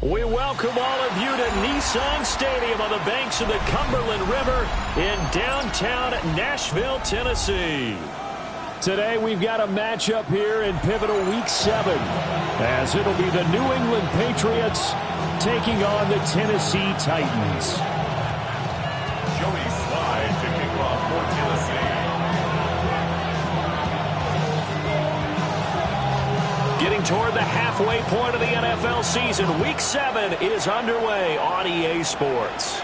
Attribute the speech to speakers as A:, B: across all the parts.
A: We welcome all of you to Nissan Stadium on the banks of the Cumberland River in downtown Nashville, Tennessee. Today we've got a matchup here in pivotal Week 7, as it'll be the New England Patriots taking on the Tennessee Titans.
B: Joey Slide to kick off for Tennessee.
A: Getting toward the halfway point of the NFL season, Week 7 is underway on EA Sports.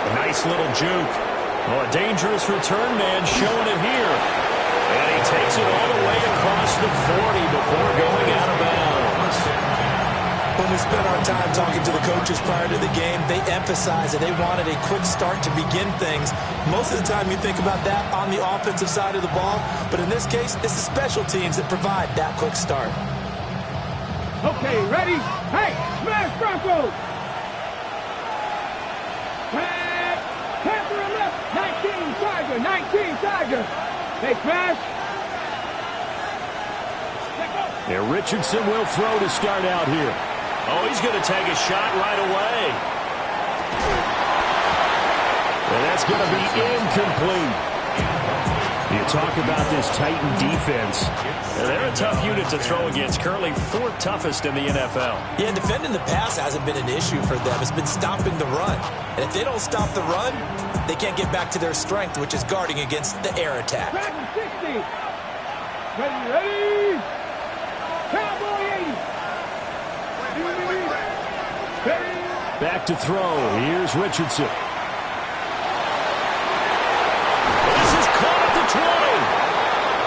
A: A nice little juke. Oh, a dangerous return man showing it here. And he takes it all the way across the 40 before going out of bounds.
C: When we spent our time talking to the coaches prior to the game, they emphasized that they wanted a quick start to begin things. Most of the time you think about that on the offensive side of the ball, but in this case, it's the special teams that provide that quick start.
D: Okay, ready? Hey, smash Broncos! Pass! Panther and left, 19 Tiger, 19 Tiger. Hey, smash!
A: Yeah, Richardson will throw to start out here. Oh, he's going to take a shot right away. And that's going to be incomplete. You talk about this Titan defense. They're a tough unit to throw against, currently 4th toughest in the NFL.
C: Yeah, defending the pass hasn't been an issue for them. It's been stopping the run. And if they don't stop the run, they can't get back to their strength, which is guarding against the air attack.
D: 60. Ready? Cowboy 80.
A: Back to throw. Here's Richardson. This is caught at the 20.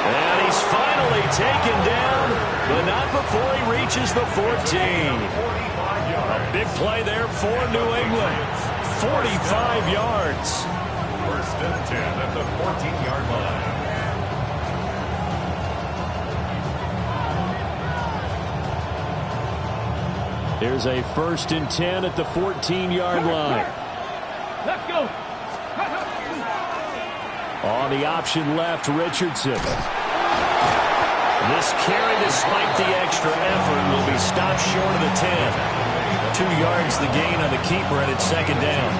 A: And he's finally taken down, but not before he reaches the 14. A big play there for New England. 45 yards.
B: First and 10 at the 14-yard line.
A: There's a 1st and 10 at the 14-yard line.
D: Let's go.
A: On the option left, Richardson. This carry, despite the extra effort, will be stopped short of the 10. 2 yards the gain on the keeper, and it's 2nd down.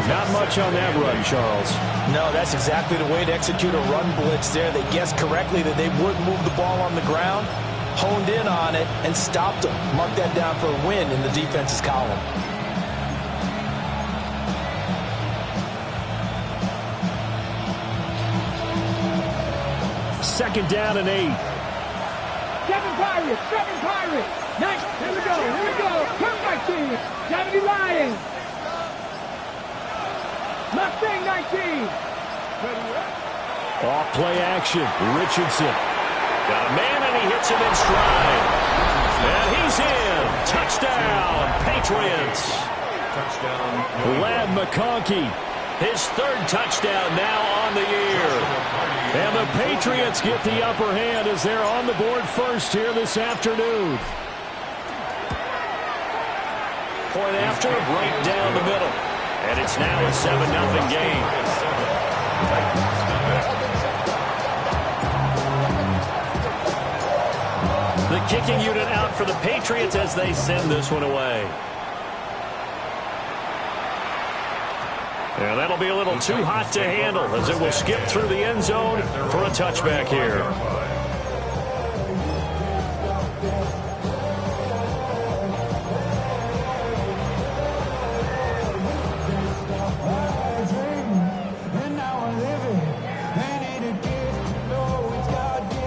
A: Not much on that run, Charles.
C: No, that's exactly the way to execute a run blitz there. They guessed correctly that they would move the ball on the ground, honed in on it, and stopped them. Mark that down for a win in the defense's column.
A: Second down and 8.
D: 7 Pirates, 7 Pirates. Nice. Here we go. Come back team. 70 Lions. Mustang 19.
A: Off play action. Richardson. Got a man, and he hits him in stride. And he's in. Touchdown, Patriots.
B: Touchdown.
A: Lad McConkey, his 3rd touchdown now on the year. And the Patriots get the upper hand as they're on the board first here this afternoon. Point after, right down the middle. And it's now a 7-0 game. The kicking unit out for the Patriots as they send this one away. And that'll be a little too hot to handle as it will skip through the end zone for a touchback here.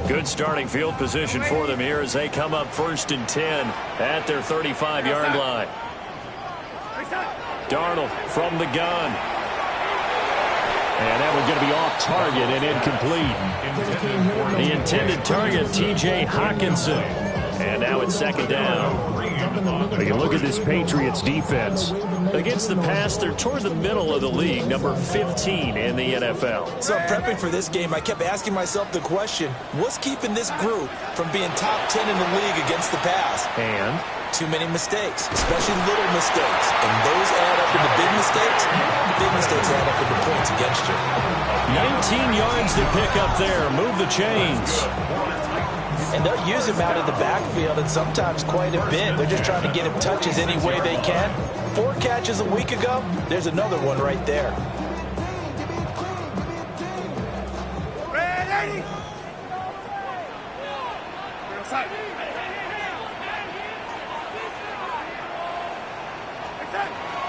A: Good starting field position for them here as they come up 1st and 10 at their 35-yard line. Darnold from the gun. And that one's going to be off target and incomplete. The intended target, T.J. Hawkinson. And now it's 2nd down. We can look at this Patriots defense. Against the pass, they're toward the middle of the league, number 15 in the NFL.
C: So prepping for this game, I kept asking myself the question, what's keeping this group from being top 10 in the league against the pass?
A: And
C: too many mistakes, especially little mistakes. And those add up into big mistakes. Big mistakes add up into points against you.
A: 19 yards to pick up there. Move the chains.
C: And they'll use him out in the backfield, and sometimes quite a bit. They're just trying to get him touches any way they can. 4 catches a week ago. There's another one right there.
B: Ready?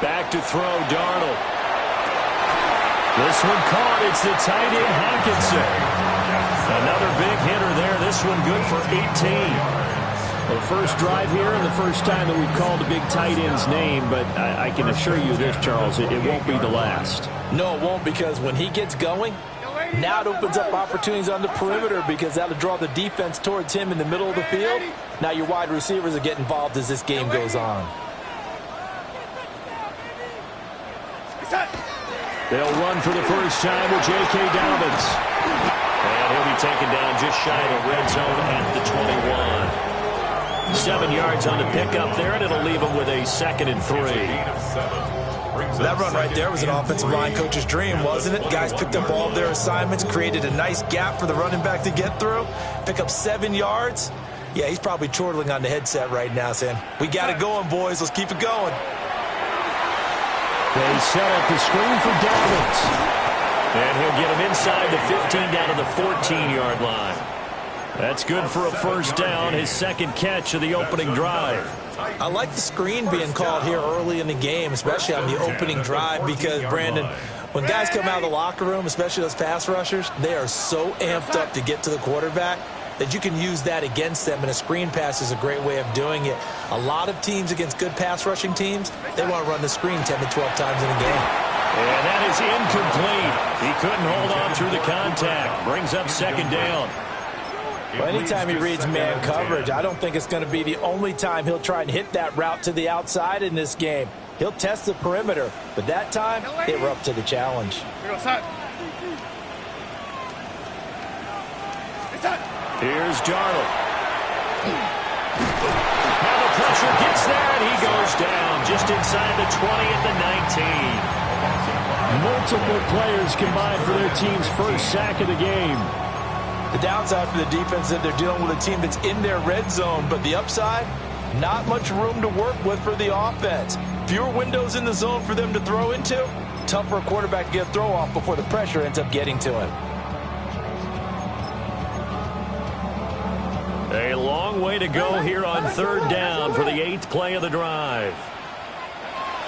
A: Back to throw, Darnold. This one caught. It's the tight end, Hockenson. Another big hitter there. This one good for 18.
E: The first drive here and the first time that we've called a big tight end's name, but I can assure you this, Charles, it won't be the last.
C: No, it won't, because when he gets going, now it opens up opportunities on the perimeter because that'll draw the defense towards him in the middle of the field. Now your wide receivers will get involved as this game goes on.
A: They'll run for the first time with J.K. Dobbins. And he'll be taken down just shy of the red zone at the 21. 7 yards on the pickup there, and it'll leave him with a 2nd and 3.
C: That run right there was an offensive line coach's dream, wasn't it? Guys picked up all of their assignments, created a nice gap for the running back to get through, pick up 7 yards. Yeah, he's probably chortling on the headset right now saying, we got it going, boys. Let's keep it going.
A: They set up the screen for Dobbins. And he'll get him inside the 15 down to the 14-yard line. That's good for a first down, his 2nd catch of the opening drive.
C: I like the screen being called here early in the game, especially on the opening drive, because, Brandon, when guys come out of the locker room, especially those pass rushers, they are so amped up to get to the quarterback that you can use that against them, and a screen pass is a great way of doing it. A lot of teams against good pass rushing teams, they want to run the screen 10 to 12 times in a game.
A: And that is incomplete. He couldn't hold on through the contact. Brings up 2nd down.
C: Well, anytime he reads man coverage, I don't think it's going to be the only time he'll try and hit that route to the outside in this game. He'll test the perimeter, but that time, they were up to the challenge.
A: Here's Darnold. Now the pressure gets there, and he goes down just inside the 20 at the 19.
E: Multiple players combined for their team's first sack of the game.
C: The downside for the defense is that they're dealing with a team that's in their red zone, but the upside, not much room to work with for the offense. Fewer windows in the zone for them to throw into. Tough for a quarterback to get a throw off before the pressure ends up getting to him.
A: A long way to go here on 3rd down for the 8th play of the drive.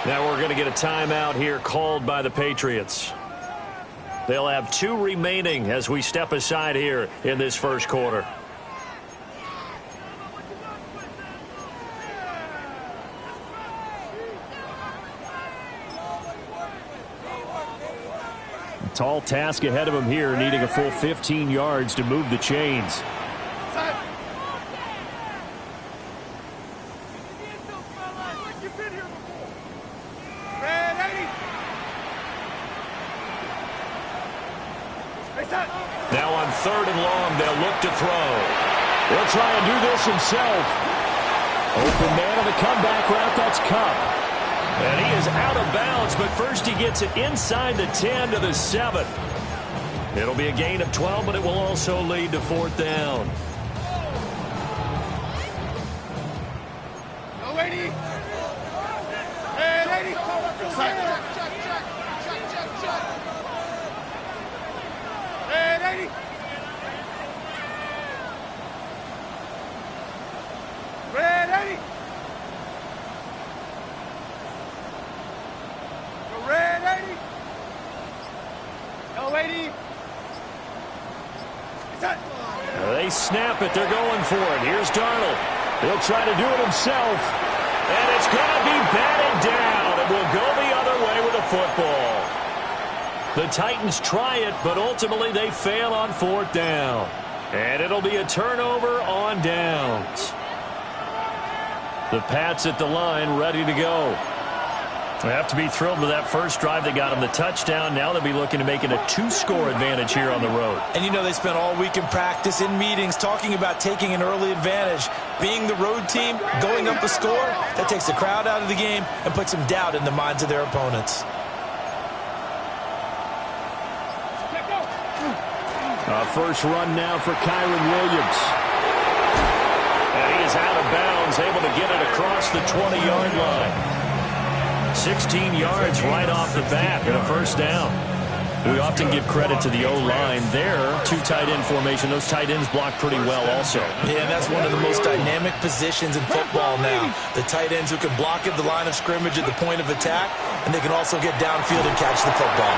A: Now we're going to get a timeout here called by the Patriots. They'll have 2 remaining as we step aside here in this first quarter.
E: A tall task ahead of him here, needing a full 15 yards to move the chains.
A: Now on 3rd and long, they'll look to throw.
E: He'll try and do this himself. Open man on the comeback route, that's Cup.
A: And he is out of bounds, but first he gets it inside the 10 to the 7. It'll be a gain of 12, but it will also lead to 4th down. They snap it. They're going for it. Here's Darnold. He'll try to do it himself. And it's going to be batted down. It will go the other way with a football. The Titans try it, but ultimately they fail on 4th down. And it'll be a turnover on downs. The Pats at the line ready to go. They have to be thrilled with that first drive that got them the touchdown. Now they'll be looking to make it a 2-score advantage here on the road.
C: And you know they spent all week in practice, in meetings, talking about taking an early advantage. Being the road team, going up a score, that takes the crowd out of the game and puts some doubt in the minds of their opponents.
E: First run now for Kyron Williams.
A: is out of bounds, able to get it across the 20-yard line. 16 yards right off the bat and a first down. We often give credit to the O-line there. Two tight end formation. Those tight ends block pretty well also.
C: Yeah, and that's one of the most dynamic positions in football now. The tight ends who can block at the line of scrimmage at the point of attack, and they can also get downfield and catch the football.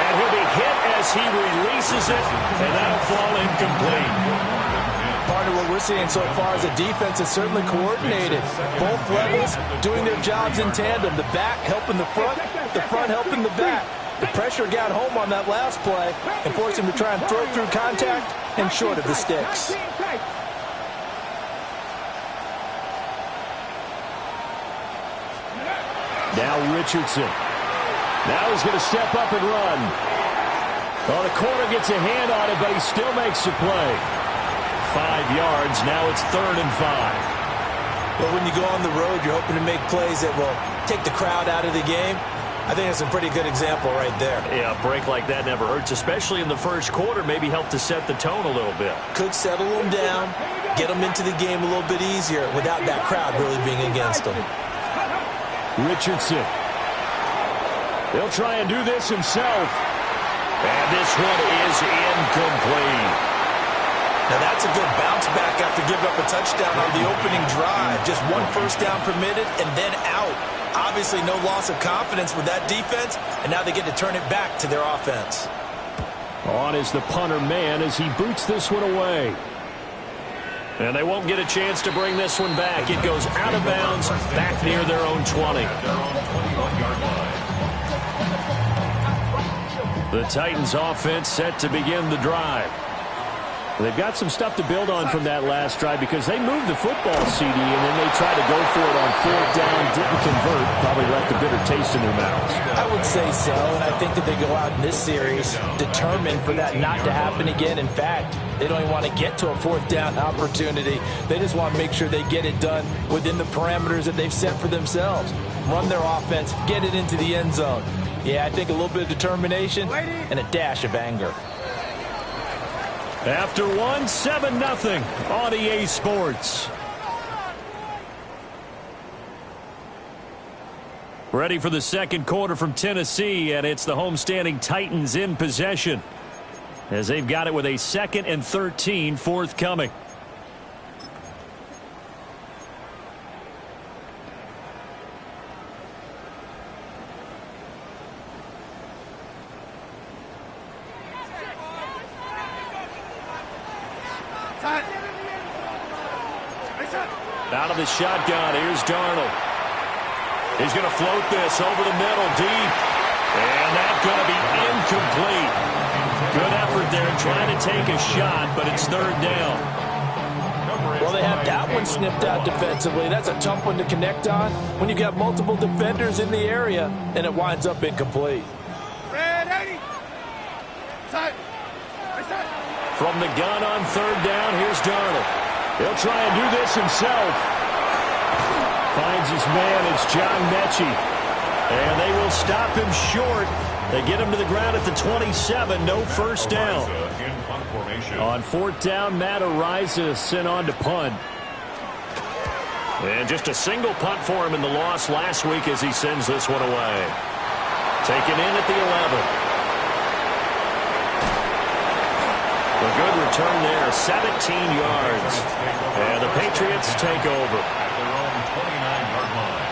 A: And he'll be hit as he releases it, and that'll fall incomplete.
C: Part of what we're seeing so far is the defense is certainly coordinated. Both levels doing their jobs in tandem. The back helping the front helping the back. The pressure got home on that last play and forced him to try and throw through contact and short of the sticks.
E: Now Richardson. Now he's going to step up and run. Well, the corner gets a hand on it, but he still makes the play. 5 yards. Now it's 3rd and 5.
C: But when you go on the road, you're hoping to make plays that will take the crowd out of the game. I think that's a pretty good example right there.
A: Yeah, a break like that never hurts, especially in the first quarter. Maybe help to set the tone a little bit.
C: Could settle them down, get them into the game a little bit easier without that crowd really being against them.
E: Richardson. He'll try and do this himself.
A: And this one is incomplete.
C: Now that's a good bounce back after giving up a touchdown on the opening drive. Just one first down permitted and then out. Obviously no loss of confidence with that defense, and now they get to turn it back to their offense.
E: On is the punter man as he boots this one away.
A: And they won't get a chance to bring this one back. It goes out of bounds back near their own 20. The Titans offense set to begin the drive.
E: They've got some stuff to build on from that last drive because they moved the football, CD, and then they tried to go for it on 4th down, didn't convert, probably left a bitter taste in their mouths.
C: I would say so, and I think that they go out in this series determined for that not to happen again. In fact, they don't even want to get to a 4th down opportunity. They just want to make sure they get it done within the parameters that they've set for themselves. Run their offense, get it into the end zone. Yeah, I think a little bit of determination and a dash of anger.
E: After 7-0 on EA Sports. Ready for the second quarter from Tennessee, and it's the homestanding Titans in possession as they've got it with a 2nd and 13 forthcoming. Out of the shotgun, here's Darnold. He's going to float this over the middle, deep. And that's going to be incomplete. Good effort there trying to take a shot, but it's 3rd down.
C: Well, they have that one snipped out defensively. That's a tough one to connect on when you've got multiple defenders in the area, and it winds up incomplete.
E: From the gun on 3rd down, here's Darnold. He'll try and do this himself. Finds his man, it's John Mechie. And they will stop him short. They get him to the ground at the 27, no first down. On 4th down, Matt Ariza sent on to punt.
A: And just a single punt for him in the loss last week as he sends this one away. Taken in at the 11. A good return there, 17 yards. And the Patriots take over.
B: At their own 29-yard line.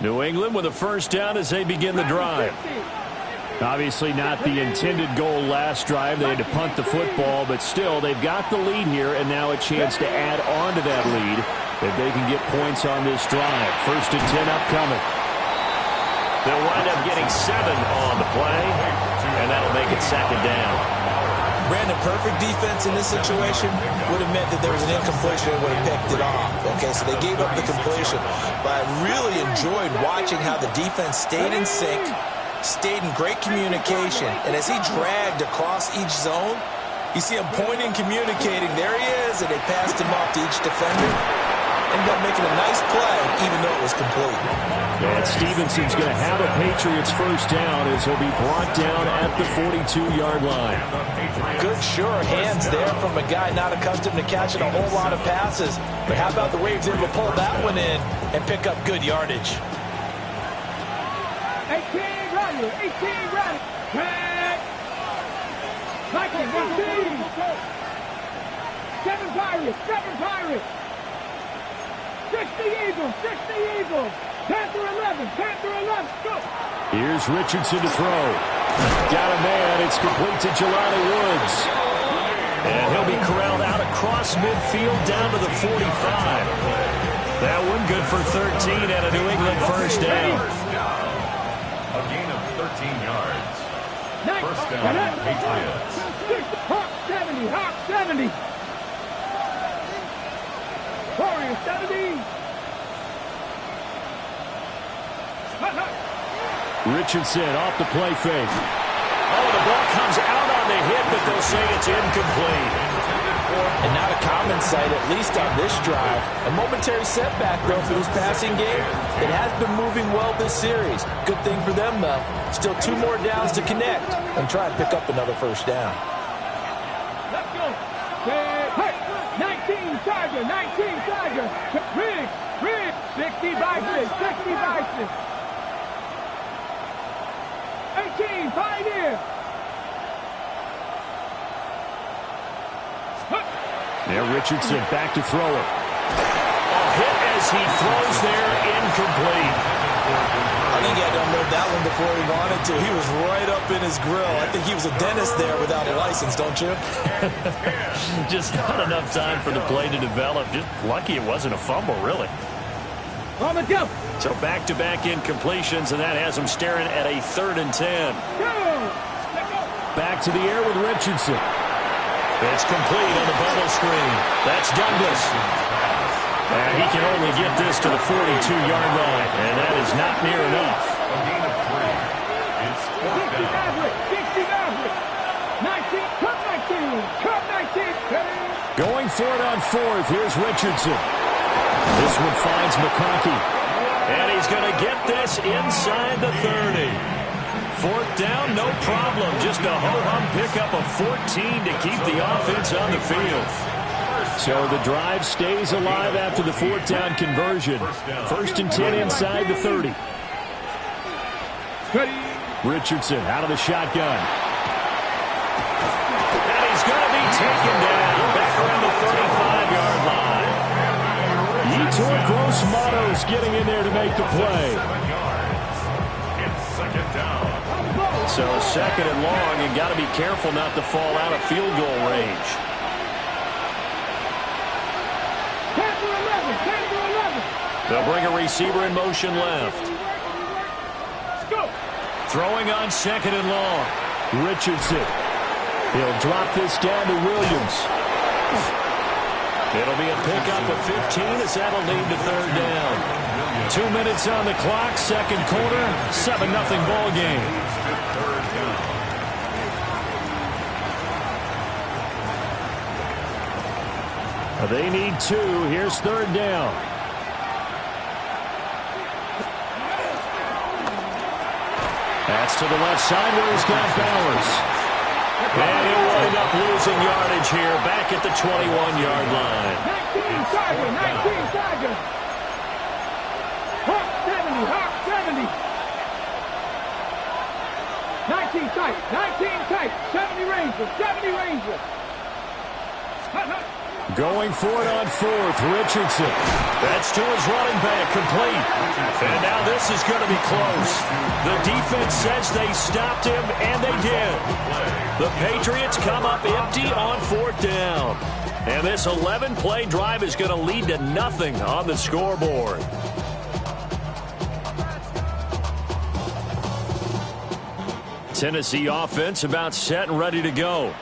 E: New England with a first down as they begin the drive. Obviously not the intended goal last drive. They had to punt the football, but still they've got the lead here, and now a chance to add on to that lead if they can get points on this drive. 1st and 10 upcoming.
A: They'll wind up getting 7 on the play, and that'll make it 2nd down.
C: Brandon, perfect defense in this situation would have meant that there was an incompletion and would have picked it off. Okay, so they gave up the completion. But I really enjoyed watching how the defense stayed in sync, stayed in great communication. And as he dragged across each zone, you see him pointing, communicating. There he is, and they passed him off to each defender. Ended up making a nice play, even though it was complete.
E: And Stevenson's going to have a Patriots first down as he'll be brought down at the 42-yard line.
C: Good, sure hands there from a guy not accustomed to catching a whole lot of passes. But how about the way he was able to pull that one in and pick up good yardage?
D: 18 ready, 18 ready. Red. Michael, 15. 7 Pirates, 7 Pirates. 60 Eagles, 60 Eagles. Panther 11, Panther 11, go.
E: Here's Richardson to throw. Got a man, it's complete to Jelani Woods. And he'll be corralled out across midfield down to the 45. That one good for 13 and a New England first down.
B: A gain of 13 yards. First down, Patriots.
D: Hawk 70, Hawk 70. Warriors 70.
E: Richardson off the play fake.
A: Oh, the ball comes out on the hit, but they'll say it's incomplete.
C: And not a common sight, at least on this drive. A momentary setback, though, for this passing game. It has been moving well this series. Good thing for them, though. Still 2 more downs to connect and try and pick up another first down.
D: Let's go. Hey, 19 Tiger, 19 Tiger. Rig, 60 Bison, 60 Bison. 18 Pioneer.
E: Now Richardson back to throw it.
A: A hit as he throws there, incomplete.
C: I think he had to unload that one before he wanted to. He was right up in his grill. I think he was a dentist there without a license, don't you?
A: Just not enough time for the play to develop. Just lucky it wasn't a fumble, really.
D: On the go.
A: So back-to-back incompletions, and that has him staring at a 3rd and 10.
D: Go.
E: Back to the air with Richardson.
A: It's complete on the bubble screen. That's Douglas. And he can only get this to the 42-yard line, and that is not near enough.
B: A gain of 3. It's 4th down.
D: 60 Maverick. 19, cut 19.
E: Going for it on 4th. Here's Richardson. This one finds McConkey.
A: And he's going to get this inside the 30. 4th down, no problem. Just a ho-hum pickup of 14 to keep the offense on the field.
E: So the drive stays alive after the 4th down conversion. 1st and 10 inside the 30. Richardson out of the shotgun.
A: And he's going to be taken down back around the 35-yard line.
E: Yetur Gross-Matos getting in there to make the play.
B: 7 yards. It's 2nd down.
A: So 2nd and long, and got to be careful not to fall out of field goal range. They'll bring a receiver in motion left. Throwing on 2nd and long.
E: Richardson. He'll drop this down to Williams.
A: It'll be a pickup of 15 as that'll lead to 3rd down.
E: 2 minutes on the clock, 2nd quarter, 7-0 ball game. They need 2. Here's 3rd down. That's to the left side where he's got Bowers.
A: And he'll wind up losing yardage here back at the 21-yard line.
D: 19 Tiger, 19 Tiger. Hawk 70, Hawk 70. 19 tight, 19 tight. 70 Rangers, 70 Rangers.
E: Going for it on 4th, Richardson.
A: That's to his running back, complete. And now this is going to be close. The defense says they stopped him, and they did. The Patriots come up empty on 4th down. And this 11-play drive is going to lead to nothing on the scoreboard.
E: Tennessee offense about set and ready to go.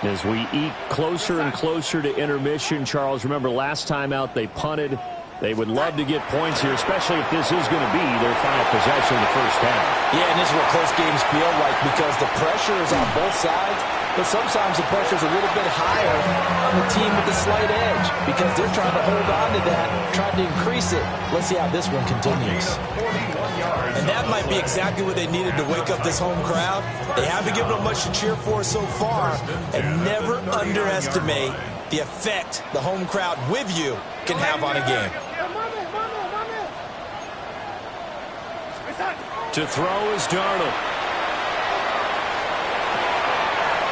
E: As we eke closer and closer to intermission, Charles, remember last time out they punted
A: They would love to get points here, especially if this is going to be their final possession of the first half.
C: Yeah, and this is what close games feel like because the pressure is on both sides, but sometimes the pressure is a little bit higher on the team with the slight edge because they're trying to hold on to that, trying to increase it. Let's see how this one continues. And that might be exactly what they needed to wake up this home crowd. They haven't given them much to cheer for so far, and never underestimate the effect the home crowd with you can have on a game.
A: To throw is Darnold.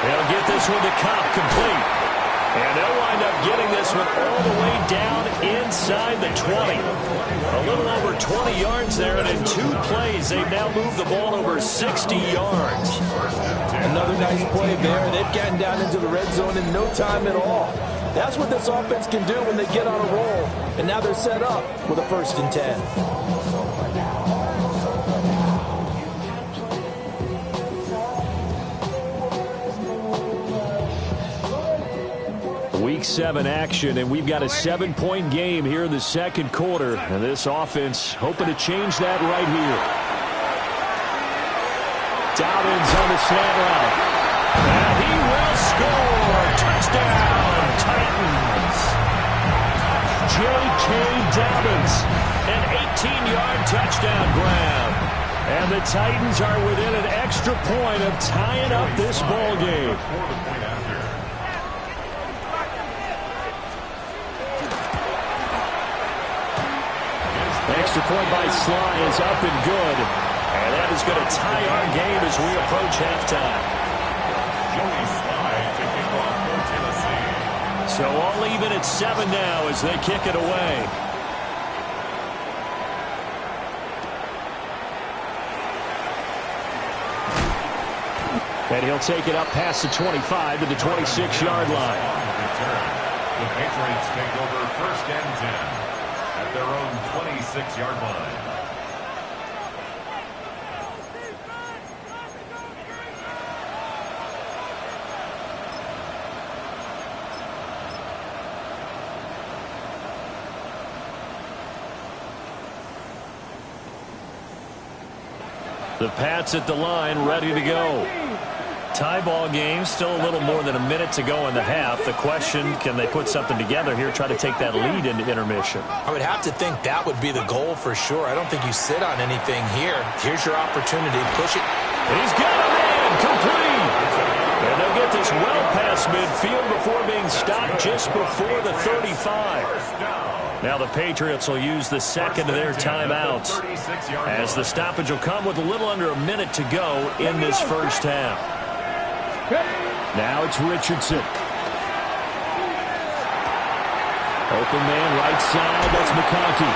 A: They'll get this one to Cobb, complete. And they'll wind up getting this one all the way down inside the 20. A little over 20 yards there, and in 2 plays, they've now moved the ball over 60 yards.
C: Another nice play there. They've gotten down into the red zone in no time at all. That's what this offense can do when they get on a roll. And now they're set up with a 1st and 10.
A: Week 7 action, and we've got a 7-point game here in the second quarter. And this offense hoping to change that right here. Dobbins on the slant route. And he will score. Touchdown, Titans. J.K. Dobbins, an 18-yard touchdown grab. And the Titans are within an extra point of tying up this ball game. Extra point by Sly is up and good. And that is going to tie our game as we approach halftime. So all even at 7 now as they kick it away. And he'll take it up past the 25 to the 26-yard line.
B: The Patriots take over 1st and 10. At their own 26-yard line.
A: The Pats at the line, ready to go. Tie ball game, still a little more than a minute to go in the half. The question, can they put something together here, try to take that lead into intermission?
C: I would have to think that would be the goal for sure. I don't think you sit on anything here. Here's your opportunity. Push it.
A: He's got a man, complete. And they'll get this well past midfield before being stopped just before the 35. Now the Patriots will use the second of their timeouts as the stoppage will come with a little under a minute to go in this first half. Now it's Richardson. Open man right side. That's McConkey.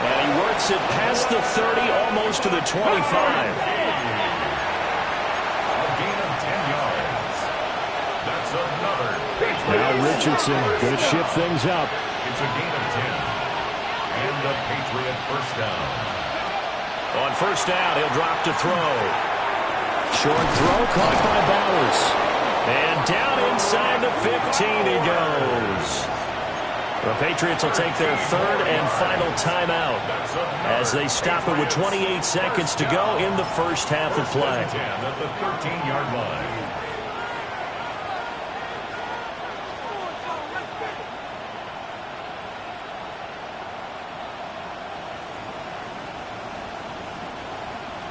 A: And he works it past the 30, almost to the 25.
B: A gain of 10 yards. That's another.
A: Now Richardson going to shift things up.
B: It's a gain of 10. And the Patriot 1st down.
A: On 1st down, he'll drop to throw. Short throw caught by Bowers. And down inside the 15 he goes. The Patriots will take their 3rd and final timeout as they stop it with 28 seconds to go in the first half of play.
B: At the 13-yard line.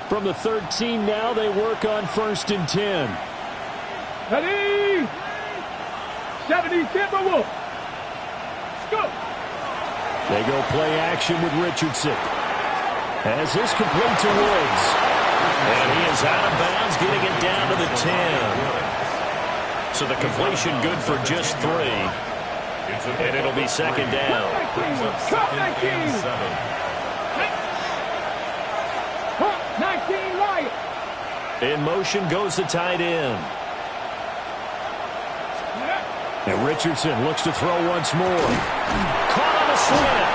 A: From the 13 now, they work on 1st and 10.
D: Ready? 70 Timberwolves. Go.
A: They go play action with Richardson. As this complete to Woods. And he is out of bounds, getting it down to the 10. So the completion good for just 3. And it'll be 2nd down.
D: Cut 19. 19 right.
A: In motion goes the tight end. And Richardson looks to throw once more. Caught on a slant.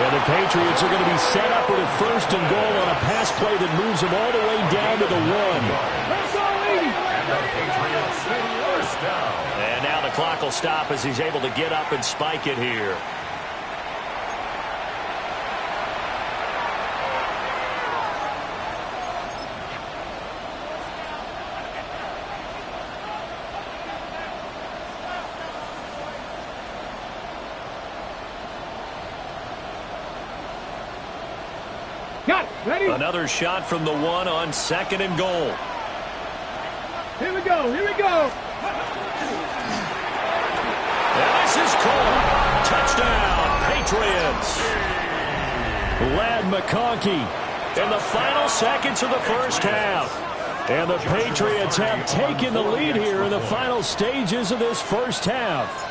A: And the Patriots are going to be set up with a 1st and goal on a pass play that moves them all the way down to the 1.
B: And the Patriots 1st down.
A: And now the clock will stop as he's able to get up and spike it here.
D: Ready?
A: Another shot from the one on 2nd and goal.
D: Here we go. Here we go.
A: And this is caught. Touchdown, Patriots. Lad McConkey in the final seconds of the first half. And the Patriots have taken the lead here in the final stages of this first half.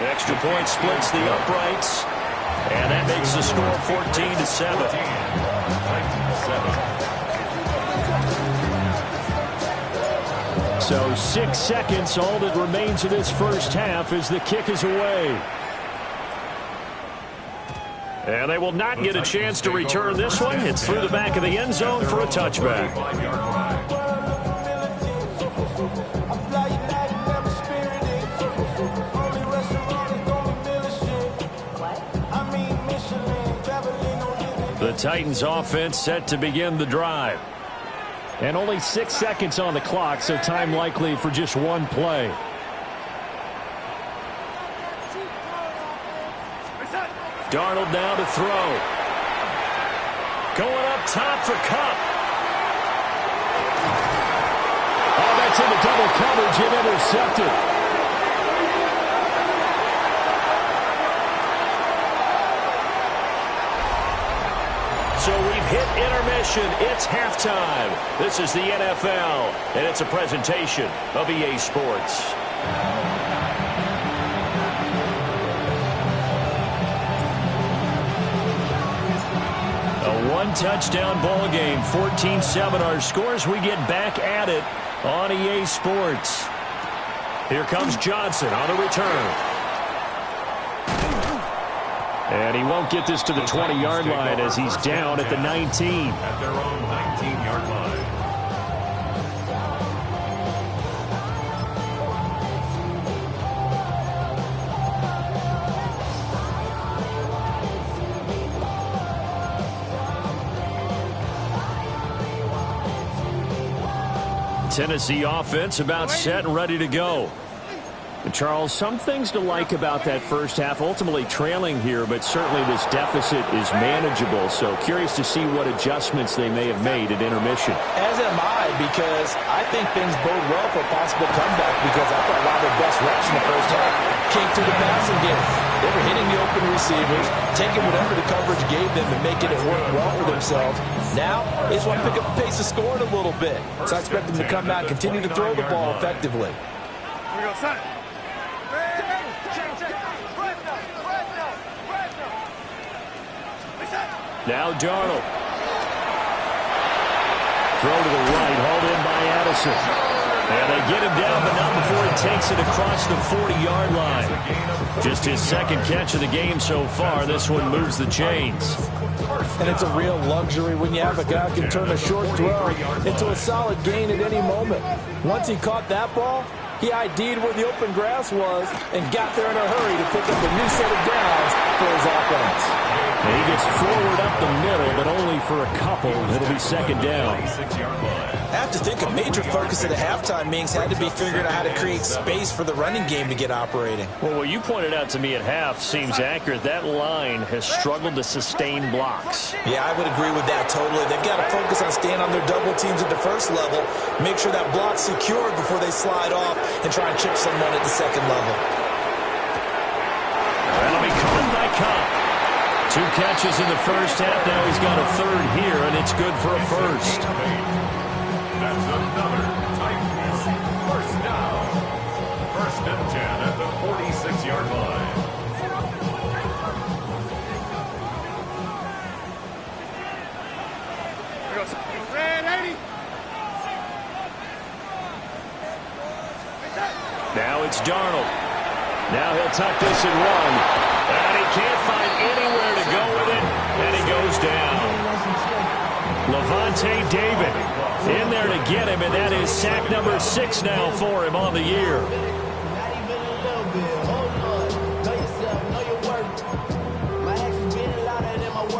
A: Extra point splits the uprights. And that makes the score 14-7. So 6 seconds, all that remains of this first half as the kick is away. And they will not get a chance to return this one. It's through the back of the end zone for a touchback. The Titans offense set to begin the drive. And only 6 seconds on the clock, so time likely for just one play. Darnold now to throw. Going up top for Kupp. Oh, that's in the double coverage and intercepted. So we've hit intermission. It's halftime. This is the NFL, and it's a presentation of EA Sports. One-touchdown ball game, 14-7 our scores. We get back at it on EA Sports. Here comes Johnson on the return. And he won't get this to the 20-yard line as he's down at the 19.
B: At their own 19-yard line.
A: Tennessee offense about set and ready to go. Charles, some things to like about that first half, ultimately trailing here, but certainly this deficit is manageable. So curious to see what adjustments they may have made at intermission.
C: As am I, because I think things bode well for a possible comeback, because I thought a lot of their best reps in the first half came through the passing game. They were hitting the open receivers, taking whatever the coverage gave them and making it work well for themselves. Now, they just want to pick up the pace of scoring a little bit. So I expect them to come out and continue to throw the ball effectively.
D: Here we go, son.
A: Now Darnold. Throw to the right, hauled in by Addison. And they get him down, but not before he takes it across the 40-yard line. Just his second catch of the game so far. This one moves the chains.
C: And it's a real luxury when you have a guy who can turn a short throw into a solid gain at any moment. Once he caught that ball, he ID'd where the open grass was and got there in a hurry to pick up a new set of downs for his offense.
A: And he gets forward up the middle, but only for a couple. It'll be second down.
C: I have to think a major focus at the halftime meetings had to be figuring out how to create space for the running game to get operating.
A: Well, what you pointed out to me at half seems accurate. That line has struggled to sustain blocks.
C: Yeah, I would agree with that totally. They've got to focus on staying on their double teams at the first level, make sure that block's secured before they slide off and try and chip someone at the second level.
A: That'll be caught by Kupp. 2 catches in the first half. Now he's got a third here, and it's good for a first.
B: That's another Titans first down. First and 10 at the 46-yard line.
D: Red 80.
A: Now it's Darnold. Now he'll tuck this and run. And he can't find anywhere to go with it, and he goes down. Levante David in there to get him, and that is sack number 6 now for him on the year.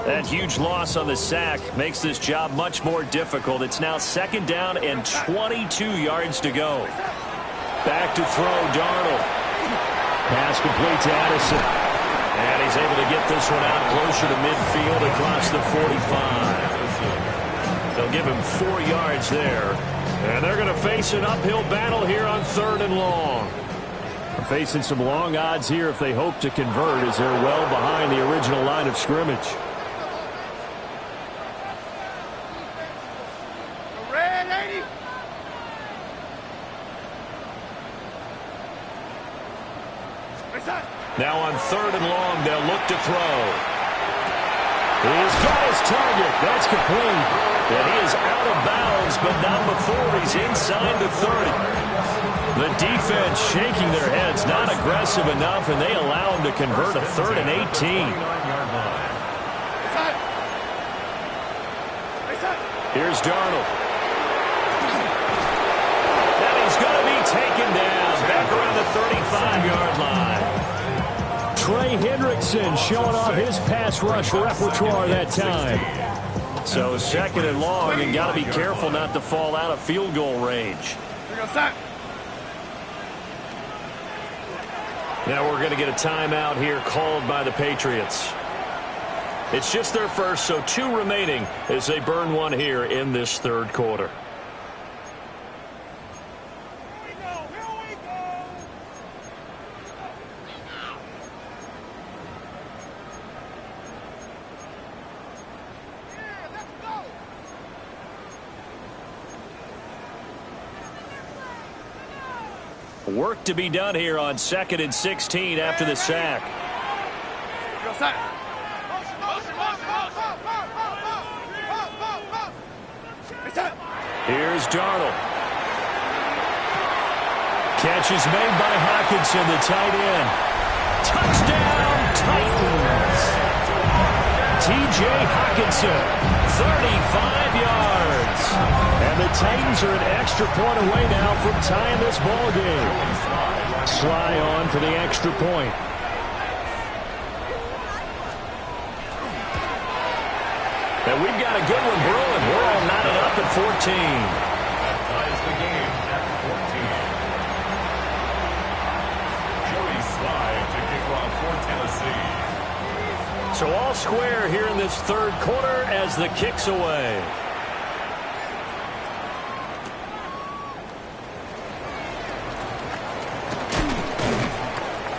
A: That huge loss on the sack makes this job much more difficult. It's now second down and 22 yards to go. Back to throw, Darnold. Pass complete to Addison. And he's able to get this one out closer to midfield across the 45. They'll give him 4 yards there. And they're going to face an uphill battle here on 3rd and long. They're facing some long odds here if they hope to convert, as they're well behind the original line of scrimmage. Now on 3rd and long, they'll look to throw. He's got his target. That's complete. And he is out of bounds, but not before he's inside the 30. The defense shaking their heads, not aggressive enough, and they allow him to convert a 3rd and 18. Here's Darnold. And he's going to be taken down back around the 35-yard line. Trey Hendrickson showing off his pass rush repertoire that time. So 2nd and long, and got to be careful not to fall out of field goal range. Now we're going to get a timeout here called by the Patriots. It's just their first, so 2 remaining as they burn one here in this 3rd quarter. Work to be done here on 2nd and 16 after the sack. Here's Darnold. Catch is made by Hockenson, the tight end. Touchdown, Titans. T.J. Hockenson, 35 yards. And the Titans are an extra point away now from tying this ball game. Sly on for the extra point. And we've got a good one brewing. We're all knotted up at 14.
B: That ties the game at 14. Joey Sly to kick off for Tennessee.
A: So all square here in this 3rd quarter as the kick's away.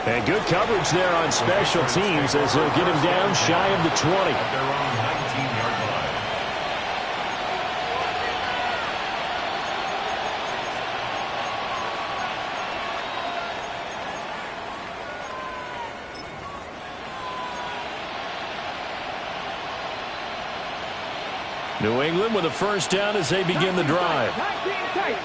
A: And good coverage there on special teams as they'll get him down shy of the 20.
B: At their own 19-yard line.
A: New England with a first down as they begin the drive.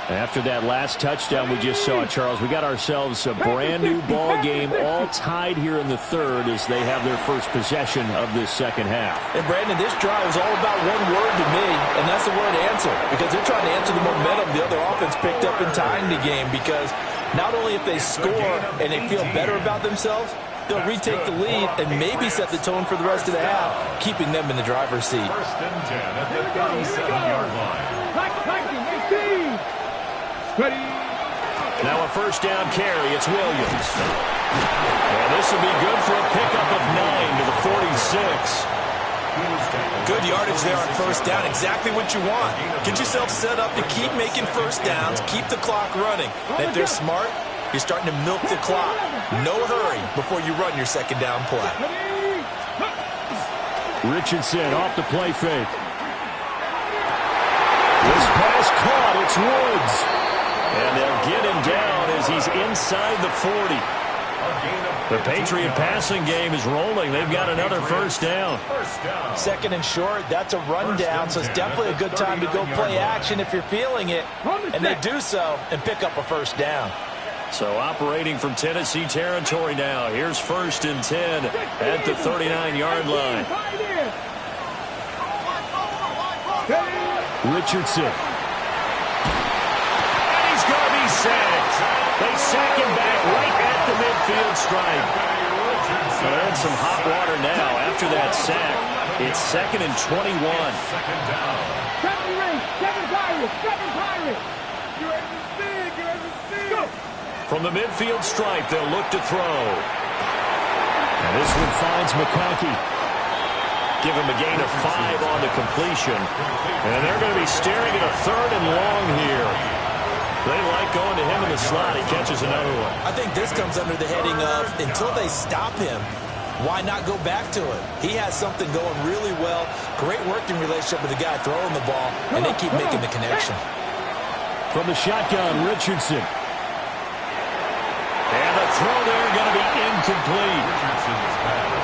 A: After that last touchdown we just saw, Charles, we got ourselves a brand new ball game, all tied here in the 3rd as they have their first possession of this 2nd half.
C: And Brandon, this drive is all about one word to me, and that's the word answer, because they're trying to answer the momentum the other offense picked up in tying the game, because not only if they score and they feel better about themselves, they'll retake the lead and maybe set the tone for the rest of the half, keeping them in the driver's seat.
B: 1st and 10 at the 37-yard line.
A: Now a first down carry. It's Williams. And this will be good for a pickup of 9 to the 46.
C: Good yardage there on first down. Exactly what you want. Get yourself set up to keep making first downs, keep the clock running. And if they're smart, you're starting to milk the clock. No hurry before you run your 2nd down play.
A: Richardson off the play fake. This pass caught. It's Woods. And they'll get him down as he's inside the 40. The Patriot passing game is rolling. They've got another first down.
C: 2nd and short, that's a rundown, so it's definitely a good time to go play action if you're feeling it. And they do so and pick up a first down.
A: So operating from Tennessee territory now. Here's 1st and 10 at the 39-yard line. Richardson. And he's going to be sacked. They sack him back right at the midfield stripe. They're in some hot water now after that sack. It's 2nd and 21.
B: Second down.
A: From the midfield stripe, they'll look to throw. And this one finds McConkey. Give him a gain of 5 on the completion. And they're going to be staring at a 3rd and long here. They like going to him in the slot. He catches another one.
C: I think this comes under the heading of until they stop him, why not go back to it? He has something going really well. Great working relationship with the guy throwing the ball, and they keep making the connection.
A: From the shotgun, Richardson. And the throw there going to be incomplete.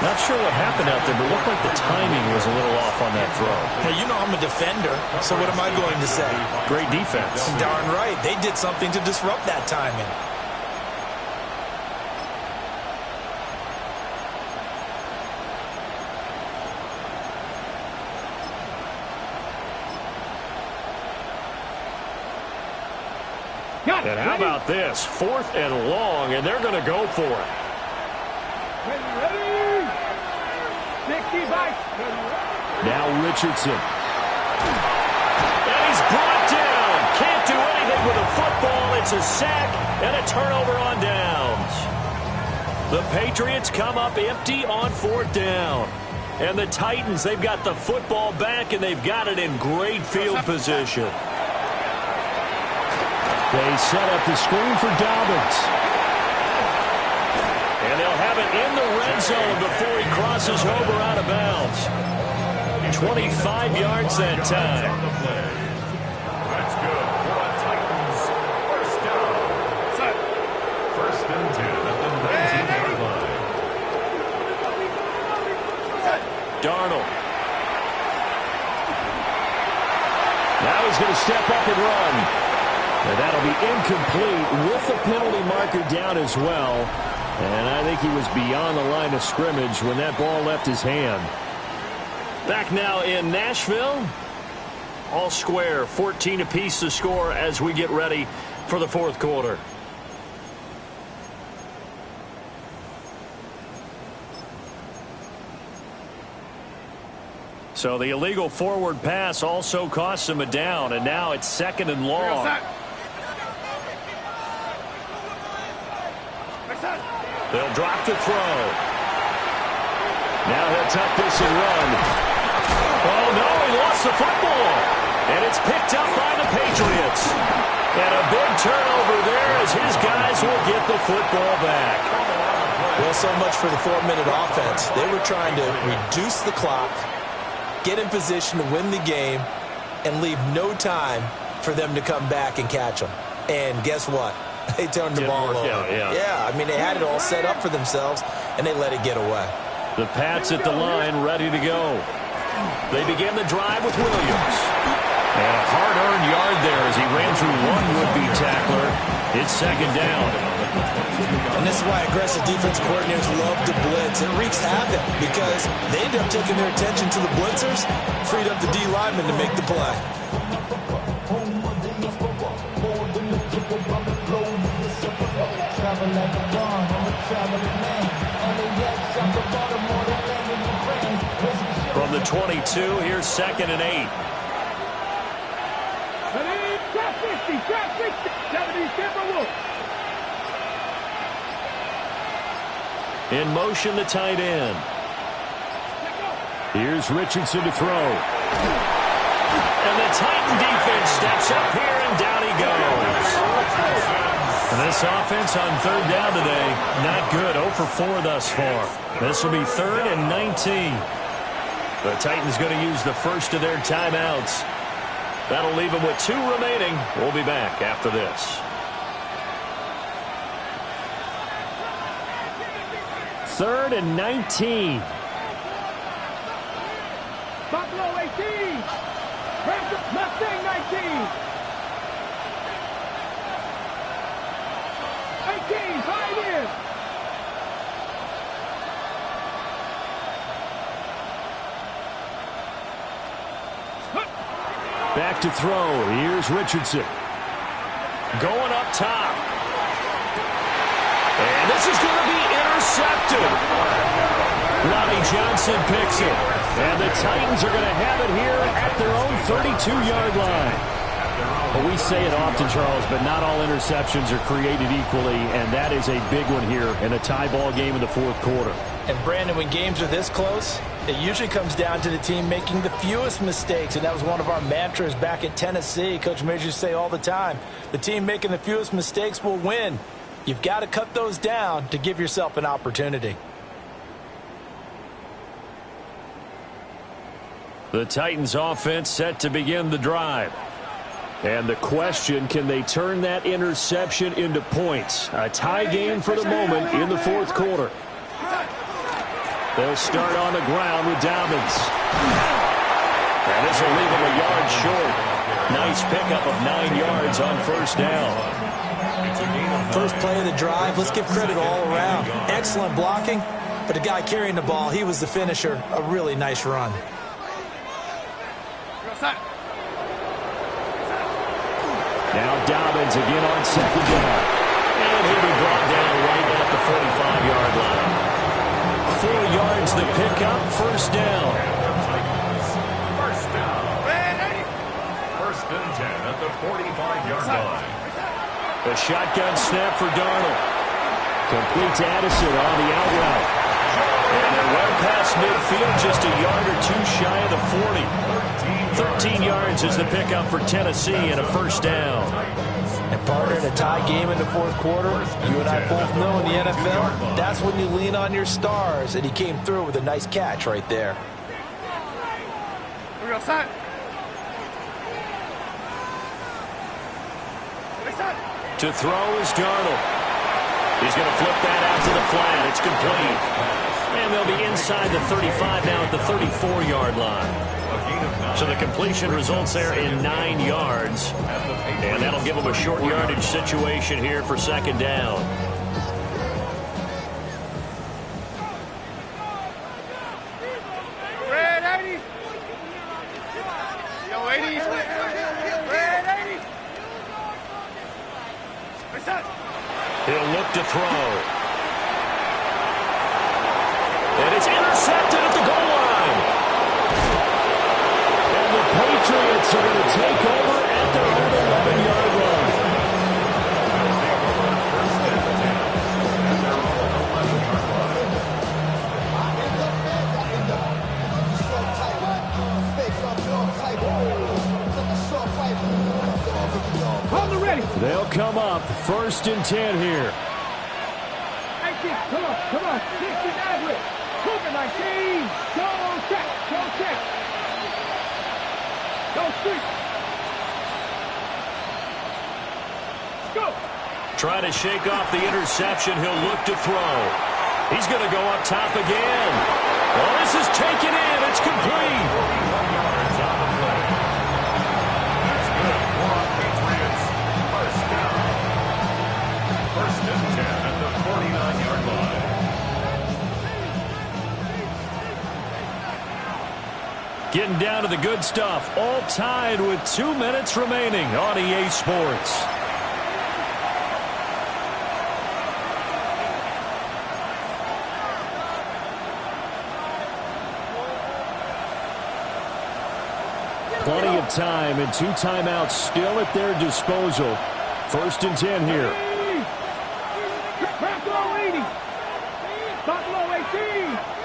A: Not sure what happened out there, but it looked like the timing was a little off on that throw.
C: Hey, you know I'm a defender, so what am I going to say?
A: Great defense.
C: Darn right. They did something to disrupt that timing.
A: And how about this? 4th and long, and they're going to go for it.
D: Ready? 65.
A: Now Richardson. And he's brought down. Can't do anything with a football. It's a sack and a turnover on downs. The Patriots come up empty on 4th down. And the Titans, they've got the football back, and they've got it in great field position. They set up the screen for Dobbins. And they'll have it in the red zone before he crosses over out of bounds. 25 yards that time.
B: That's good for the Titans. First down. Set. 1st and 10 at the 19-yard line.
A: Darnold. Now he's going to step up and run. And that'll be incomplete with the penalty marker down as well. And I think he was beyond the line of scrimmage when that ball left his hand. Back now in Nashville. All square, 14 apiece to score as we get ready for the 4th quarter. So the illegal forward pass also costs him a down, and now it's 2nd and long. They'll drop the throw. Now he'll tuck this and run. Oh, no, he lost the football. And it's picked up by the Patriots. And a big turnover there as his guys will get the football back.
C: Well, so much for the 4-minute offense. They were trying to reduce the clock, get in position to win the game, and leave no time for them to come back and catch them. And guess what? They turned the ball over. Yeah, I mean, they had it all set up for themselves, and they let it get away.
A: The Pats at the line, ready to go. They begin the drive with Williams. And a hard-earned yard there as he ran through one would-be tackler. It's 2nd down.
C: And this is why aggressive defense coordinators love to blitz. It wreaks havoc because they end up taking their attention to the blitzers, freed up the D lineman to make the play.
A: From the 22, here's 2nd and 8.
D: Trap 60, trap 60. 70, Timberwolves.
A: In motion, the tight end. Here's Richardson to throw. And the Titan defense steps up here, and down he goes. And this offense on 3rd down today, not good. 0 for 4 thus far. This will be 3rd and 19. The Titans going to use the first of their timeouts. That'll leave them with 2 remaining. We'll be back after this. 3rd and 19.
D: Buffalo 18. Mustang 19. 18, 5 in.
A: Back to throw. Here's Richardson. Going up top. And this is going to be intercepted. Ronnie Johnson picks it. And the Titans are going to have it here at their own 32-yard line. Well, we say it often, Charles, but not all interceptions are created equally, and that is a big one here in a tie ball game in the 4th quarter.
C: And, Brandon, when games are this close, it usually comes down to the team making the fewest mistakes, and that was one of our mantras back at Tennessee. Coach Majors say all the time, the team making the fewest mistakes will win. You've got to cut those down to give yourself an opportunity.
A: The Titans offense set to begin the drive. And the question, can they turn that interception into points? A tie game for the moment in the fourth quarter. They'll start on the ground with Dobbins. And this will leave them a yard short. Nice pickup of 9 yards on first down.
C: First play of the drive, let's give credit all around. Excellent blocking, but the guy carrying the ball, he was the finisher. A really nice run.
A: Now Dobbins again on second down. And he'll be brought down right at the 45-yard line. 4 yards the pickup, first down.
B: First down. First and 10 at the 45-yard line.
A: A shotgun snap for Darnold. Complete to Addison on the out route. And they're well past midfield, just a yard or two shy of the 40. 13 yards is the pickup for Tennessee and a first down.
C: And partner, in a tie game in the fourth quarter, you and I both know in the NFL, that's when you lean on your stars, and he came through with a nice catch right there.
A: To throw is Darnold. He's going to flip that out to the flat. It's complete. And they'll be inside the 35 now at the 34-yard line. So the completion results there in 9 yards. And that'll give them a short yardage situation here for second down. He'll look to throw. And it's intercepted at the goal line. And the Patriots are going to take over at their own 11-yard line. They'll come up first and 10 here.
D: 19, come on, 69 with. Cooper 19, go check, go street. Let's go.
A: Try to shake off the interception. He'll look to throw. He's going to go up top again. Well, this is taken in. It's complete. Getting down to the good stuff. All tied with 2 minutes remaining on EA Sports. Plenty of time and 2 timeouts still at their disposal. First and 10 here.
D: Back low 80. Back low 18.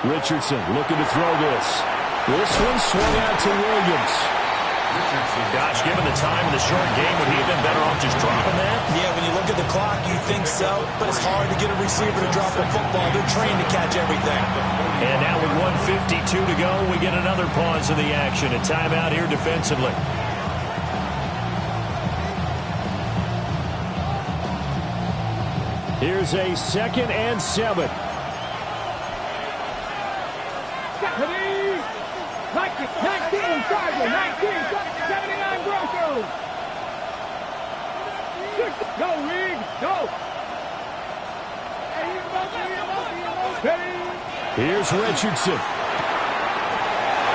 A: Richardson looking to throw this. This one swung out to Williams. Gosh, given the time in the short game, would he have been better off just dropping that?
C: Yeah, when you look at the clock, you think so, but it's hard to get a receiver to drop a football. They're trained to catch everything.
A: And now with 1:52 to go, we get another pause in the action. A timeout here defensively. Here's a 2nd and 7.
D: Like 19, Charger, 19, 79 Broncos. Go, Reed, go.
A: Here's Richardson.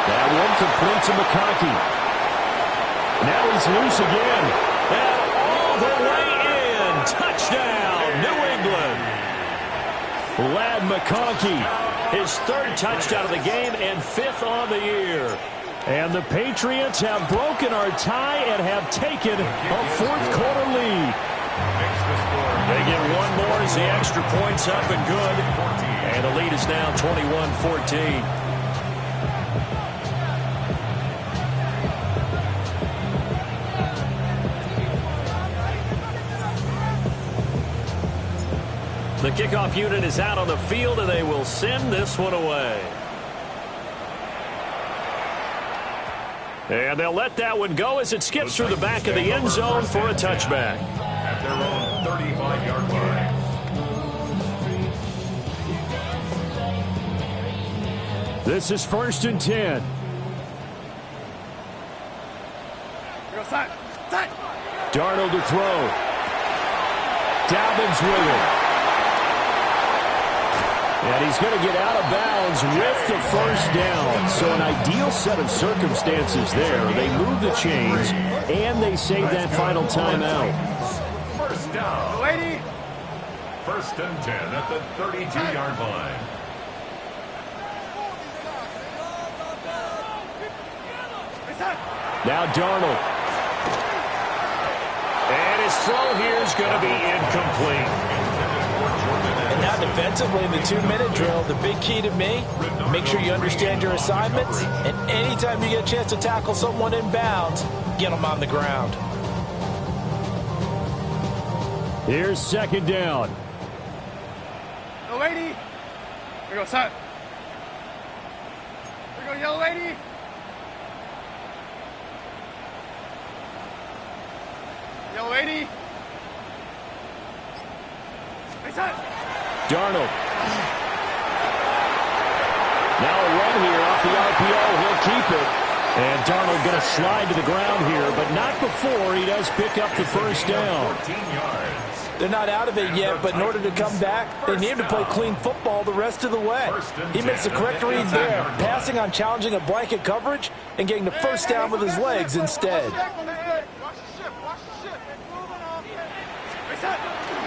A: That one complete to McConkey. Now he's loose again. And all the way in. Touchdown, New England. Lad McConkey. His 3rd touchdown of the game and 5th on the year. And the Patriots have broken our tie and have taken a 4th quarter lead. They get one more as the extra point's up and good. And the lead is now 21-14. The kickoff unit is out on the field, and they will send this one away. And they'll let that one go as it skips through the back of the end zone for a touchback.
B: At their own 35-yard line.
E: This is 1st and 10. Darnold to throw. Dobbins with it. And he's going to get out of bounds with the first down. So an ideal set of circumstances there. They move the chains, and they save that final timeout.
B: First down. 1st and 10 at the 32-yard line.
E: Now Darnold.
A: And his throw here is going to be incomplete.
C: And now defensively in the 2-minute drill, the big key to me, make sure you understand your assignments, and anytime you get a chance to tackle someone in bounds, get them on the ground.
E: Here's 2nd down.
D: Yellow lady. Here we go, son. Here we go, yellow lady. Yellow lady. Hey, son.
E: Darnold. Now a run here off the RPO. He'll keep it. And Darnold going to slide to the ground here, but not before he does pick up the first down.
B: 14 yards.
C: They're not out of it yet, but in order to come back, they need to play clean football the rest of the way. He makes the correct read there, passing on challenging a blanket coverage and getting the first down with his legs instead.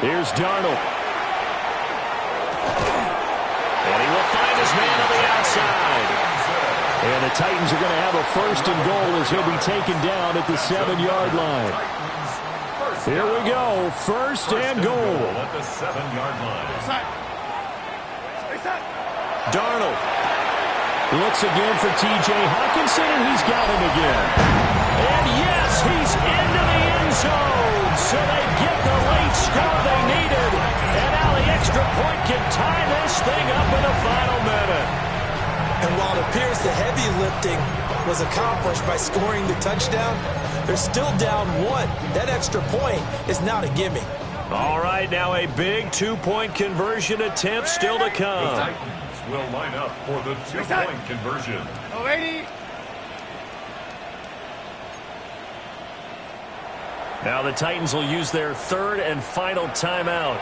E: Here's Darnold.
A: And he will find his man on the outside.
E: And the Titans are going to have a 1st and goal as he'll be taken down at the 7-yard line. Here we go, 1st and goal.
B: At the 7-yard line.
E: Darnold looks again for T.J. Hockenson, and he's got him again.
A: And yes, he's into the end zone. So they get the late score they needed. And now the extra point can tie this thing up in the final minute.
C: And while it appears the heavy lifting was accomplished by scoring the touchdown, they're still down 1. That extra point is not a gimme.
A: All right, now a big 2-point conversion attempt still to
B: The
A: come.
B: Titans will line up for the 2-point conversion.
D: Yellow lady.
A: Now the Titans will use their 3rd and final timeout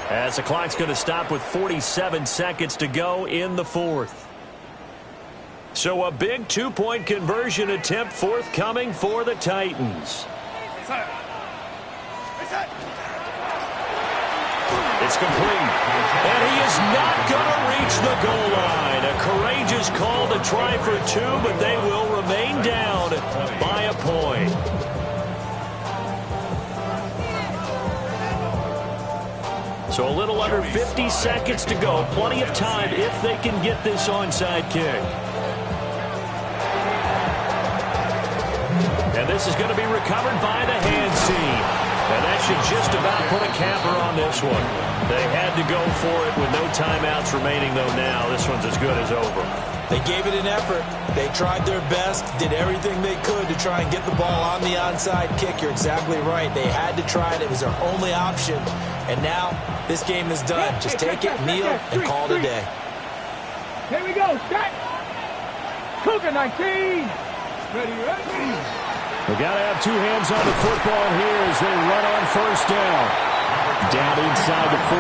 A: as the clock's going to stop with 47 seconds to go in the 4th. So a big 2-point conversion attempt forthcoming for the Titans. It's complete. And he is not going to reach the goal line. A courageous call to try for 2, but they will remain down by a point. So a little under 50 seconds to go. Plenty of time if they can get this onside kick. And this is going to be recovered by the hands team. And that should just about put a capper on this one. They had to go for it with no timeouts remaining, though now this one's as good as over.
C: They gave it an effort. They tried their best, did everything they could to try and get the ball on the onside kick. You're exactly right. They had to try it. It was their only option. And now this game is done. Just take it, kneel, and call it a day.
D: Here we go. Set. Cougar 19. Ready.
E: We got to have 2 hands on the football here as they run on 1st down. Down inside the 40.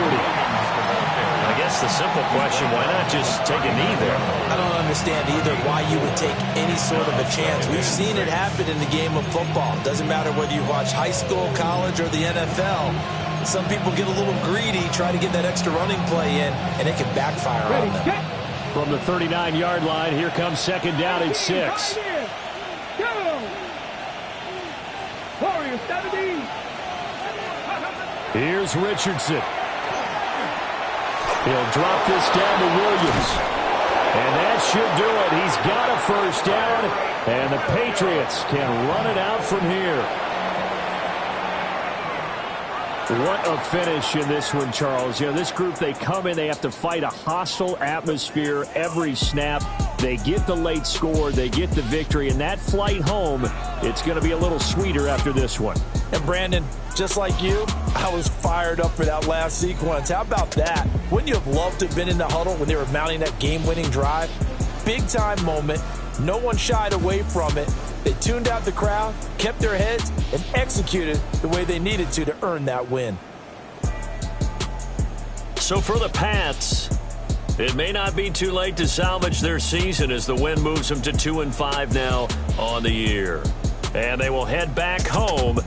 A: I guess the simple question, why not just take a knee there?
C: I don't understand either why you would take any sort of a chance. We've seen it happen in the game of football. Doesn't matter whether you watch high school, college, or the NFL. Some people get a little greedy, try to get that extra running play in, and it can backfire on them.
E: From the 39-yard line, here comes 2nd down and 6.
D: Warriors 70.
A: Here's Richardson. He'll drop this down to Williams. And that should do it. He's got a first down, and the Patriots can run it out from here. What a finish in this one, Charles. You know, this group, they come in, they have to fight a hostile atmosphere every snap. They get the late score, they get the victory, and that flight home, it's going to be a little sweeter after this one.
C: And Brandon, just like you, I was fired up for that last sequence. How about that? Wouldn't you have loved to have been in the huddle when they were mounting that game-winning drive? Big-time moment. No one shied away from it. They tuned out the crowd, kept their heads, and executed the way they needed to earn that win.
A: So for the Pats, it may not be too late to salvage their season as the win moves them to 2-5 now on the year. And they will head back home